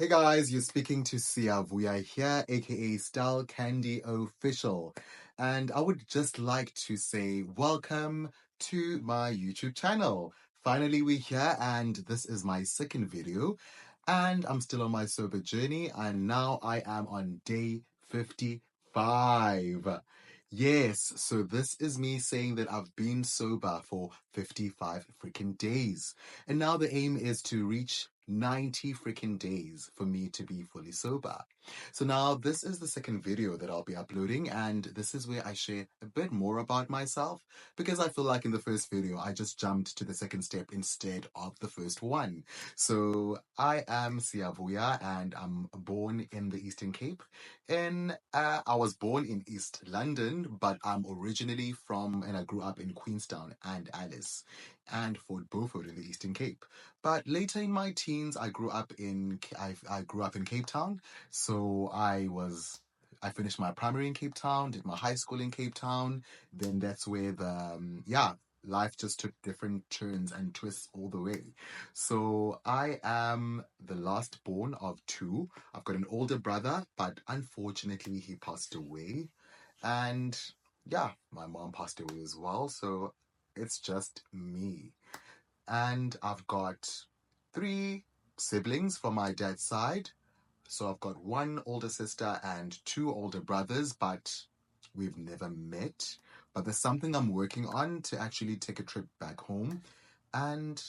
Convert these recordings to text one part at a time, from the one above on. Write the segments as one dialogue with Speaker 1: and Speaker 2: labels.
Speaker 1: Hey guys, you're speaking to Sia Vuya here, aka Style Candy Official. And I would just like to say welcome to my YouTube channel. Finally, we're here, and this is my second video. And I'm still on my sober journey, and now I am on day 55. Yes, so this is me saying that I've been sober for 55 freaking days. And now the aim is to reach 90 freaking days for me to be fully sober. So now this is the second video that I'll be uploading, and this is where I share a bit more about myself because I feel like in the first video I just jumped to the second step instead of the first one. So I am Siavuya and I'm born in the Eastern Cape. I was born in East London, but I'm originally from and I grew up in Queenstown and Alice and Fort Beaufort in the Eastern Cape. But later in my teens, I grew up in Cape Town. So I finished my primary in Cape Town, did my high school in Cape Town. Then that's where life just took different turns and twists all the way. So I am the last born of two. I've got an older brother, but unfortunately he passed away. And yeah, my mom passed away as well. So it's just me. And I've got three siblings from my dad's side. So I've got one older sister and two older brothers, but we've never met. But there's something I'm working on to actually take a trip back home and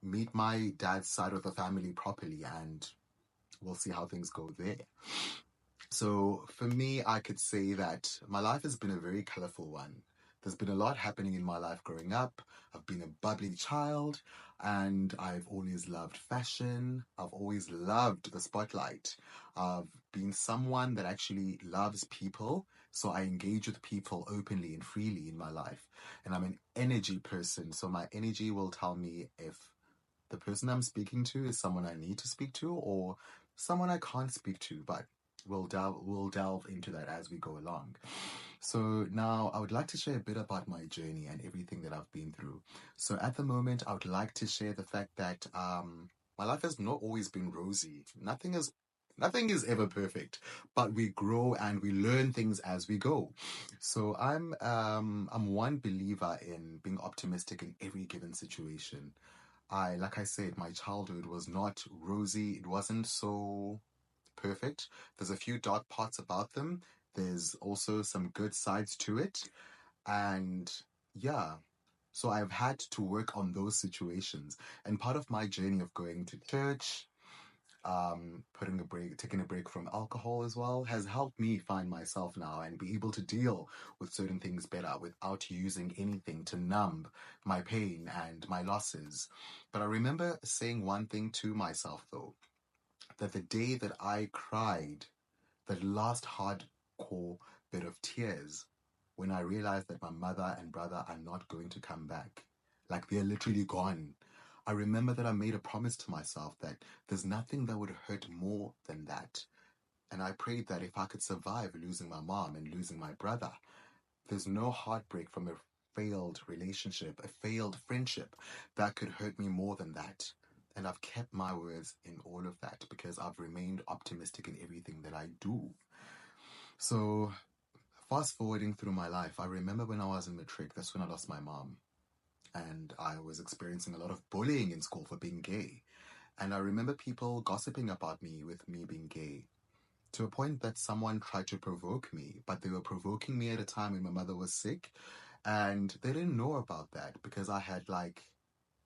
Speaker 1: meet my dad's side of the family properly, and we'll see how things go there. So for me, I could say that my life has been a very colorful one. There's been a lot happening in my life growing up. I've been a bubbly child and I've always loved fashion. I've always loved the spotlight. I've been someone that actually loves people. So I engage with people openly and freely in my life. And I'm an energy person. So my energy will tell me if the person I'm speaking to is someone I need to speak to or someone I can't speak to, but we'll delve into that as we go along. So now I would like to share a bit about my journey and everything that I've been through. So at the moment, I would like to share the fact that my life has not always been rosy. Nothing is ever perfect, but we grow and we learn things as we go. So I'm one believer in being optimistic in every given situation. Like I said, my childhood was not rosy. It wasn't so perfect. There's a few dark parts about them. There's also some good sides to it. And yeah, so I've had to work on those situations. And part of my journey of going to church, taking a break from alcohol as well, has helped me find myself now and be able to deal with certain things better without using anything to numb my pain and my losses. But I remember saying one thing to myself though, that the day that I cried, the last hardcore bit of tears, when I realized that my mother and brother are not going to come back. Like they're literally gone. I remember that I made a promise to myself that there's nothing that would hurt more than that. And I prayed that if I could survive losing my mom and losing my brother, there's no heartbreak from a failed relationship, a failed friendship that could hurt me more than that. And I've kept my words in all of that because I've remained optimistic in everything that I do. So, fast forwarding through my life, I remember when I was in matric, that's when I lost my mom. And I was experiencing a lot of bullying in school for being gay. And I remember people gossiping about me with me being gay to a point that someone tried to provoke me, but they were provoking me at a time when my mother was sick. And they didn't know about that because I had, like,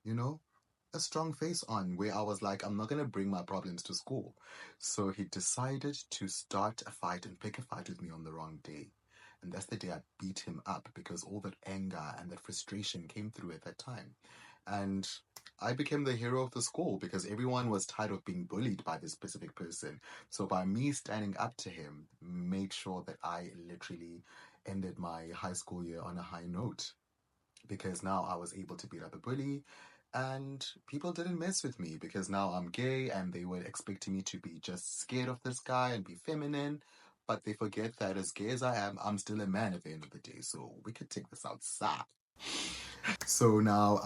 Speaker 1: you know, a strong face on where I was like, I'm not going to bring my problems to school. So he decided to start a fight and pick a fight with me on the wrong day. And that's the day I beat him up because all that anger and that frustration came through at that time. And I became the hero of the school because everyone was tired of being bullied by this specific person. So by me standing up to him, made sure that I literally ended my high school year on a high note because now I was able to beat up a bully and people didn't mess with me because now I'm gay and they were expecting me to be just scared of this guy and be feminine. But they forget that as gay as I am, I'm still a man at the end of the day. So we could take this outside. So now,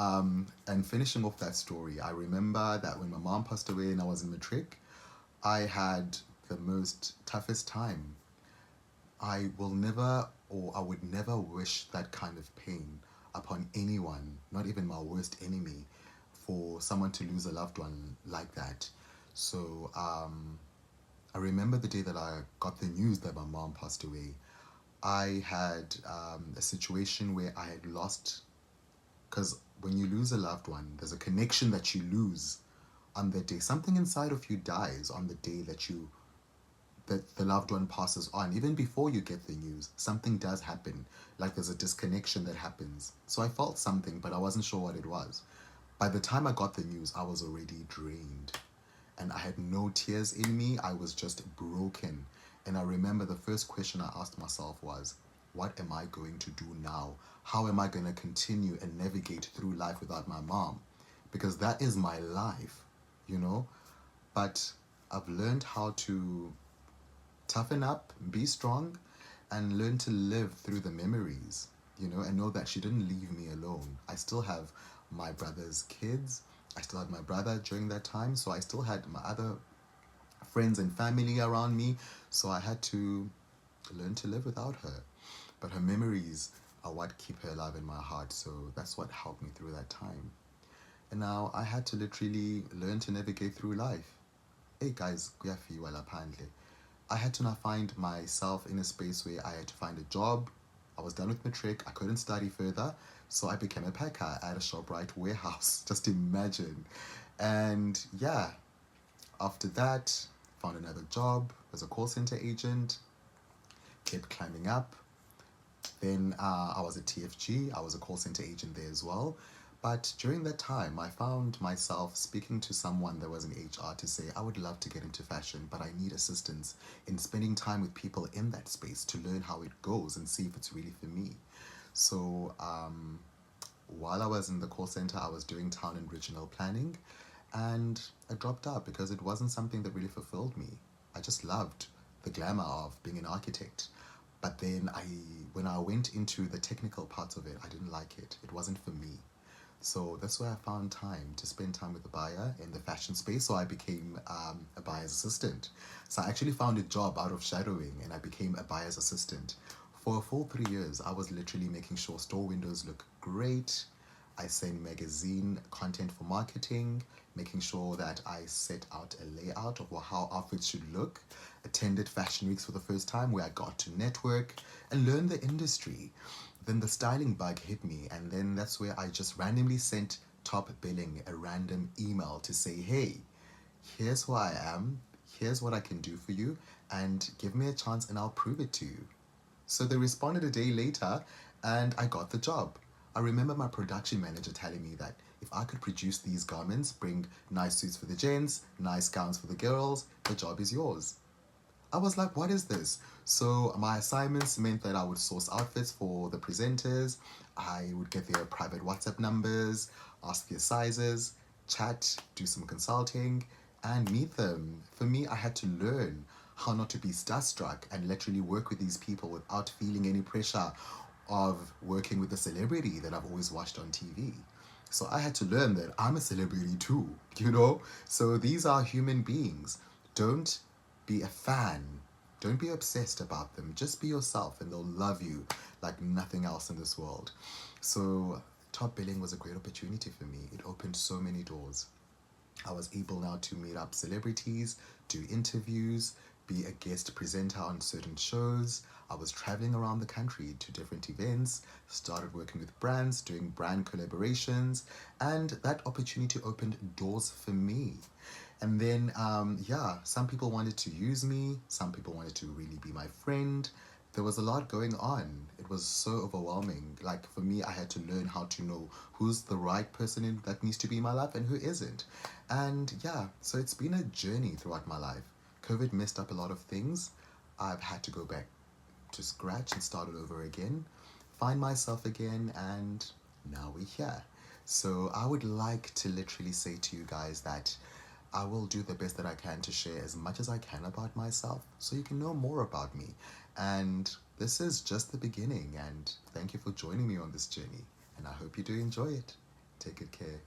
Speaker 1: and finishing off that story, I remember that when my mom passed away and I was in matric, I had the most toughest time. I will never, or I would never wish that kind of pain upon anyone, not even my worst enemy, for someone to lose a loved one like that. So I remember the day that I got the news that my mom passed away. I had a situation where I had lost, because when you lose a loved one, there's a connection that you lose on the day. Something inside of you dies on the day that the loved one passes on. Even before you get the news, something does happen. Like there's a disconnection that happens. So I felt something, but I wasn't sure what it was. By the time I got the news, I was already drained. And I had no tears in me. I was just broken. And I remember the first question I asked myself was, what am I going to do now? How am I going to continue and navigate through life without my mom? Because that is my life, you know? But I've learned how to toughen up, be strong, and learn to live through the memories, and know that she didn't leave me alone. I still have my brother's kids. I still had my brother during that time, so I still had my other friends and family around me, so I had to learn to live without her. But her memories are what keep her alive in my heart, so that's what helped me through that time. And now I had to literally learn to navigate through life. Hey guys, kuyafiwa laphandle. I had to now find myself in a space where I had to find a job. I was done with matric. I couldn't study further, so I became a packer at a ShopRite warehouse. Just imagine. And yeah, after that, found another job as a call center agent. Kept climbing up. Then I was at TFG. I was a call center agent there as well. But during that time, I found myself speaking to someone that was in HR to say, I would love to get into fashion, but I need assistance in spending time with people in that space to learn how it goes and see if it's really for me. So while I was in the call center, I was doing town and regional planning, and I dropped out because it wasn't something that really fulfilled me. I just loved the glamour of being an architect. But then when I went into the technical parts of it, I didn't like it. It wasn't for me. So that's where I found time to spend time with the buyer in the fashion space. So I became a buyer's assistant. So I actually found a job out of shadowing and I became a buyer's assistant. For a full 3 years, I was literally making sure store windows look great. I sent magazine content for marketing, making sure that I set out a layout of how outfits should look, attended fashion weeks for the first time where I got to network and learn the industry. Then the styling bug hit me, and then that's where I just randomly sent Top Billing a random email to say, hey, here's who I am, here's what I can do for you, and give me a chance and I'll prove it to you. So they responded a day later, and I got the job. I remember my production manager telling me that if I could produce these garments, bring nice suits for the gents, nice gowns for the girls, the job is yours. I was like, what is this? So my assignments meant that I would source outfits for the presenters. I would get their private WhatsApp numbers, ask their sizes, chat, do some consulting, and meet them. For me, I had to learn how not to be starstruck and literally work with these people without feeling any pressure of working with a celebrity that I've always watched on TV. So I had to learn that I'm a celebrity too, So these are human beings. Don't be a fan. Don't be obsessed about them. Just be yourself and they'll love you like nothing else in this world. So Top Billing was a great opportunity for me. It opened so many doors. I was able now to meet up celebrities, do interviews, be a guest presenter on certain shows. I was traveling around the country to different events, started working with brands, doing brand collaborations, and that opportunity opened doors for me. And then, some people wanted to use me, some people wanted to really be my friend. There was a lot going on. It was so overwhelming. Like for me, I had to learn how to know who's the right person that needs to be in my life and who isn't. And yeah, so it's been a journey throughout my life. COVID messed up a lot of things. I've had to go back to scratch and start it over again, find myself again, and now we're here. So I would like to literally say to you guys that I will do the best that I can to share as much as I can about myself so you can know more about me. And this is just the beginning, and thank you for joining me on this journey. And I hope you do enjoy it. Take good care.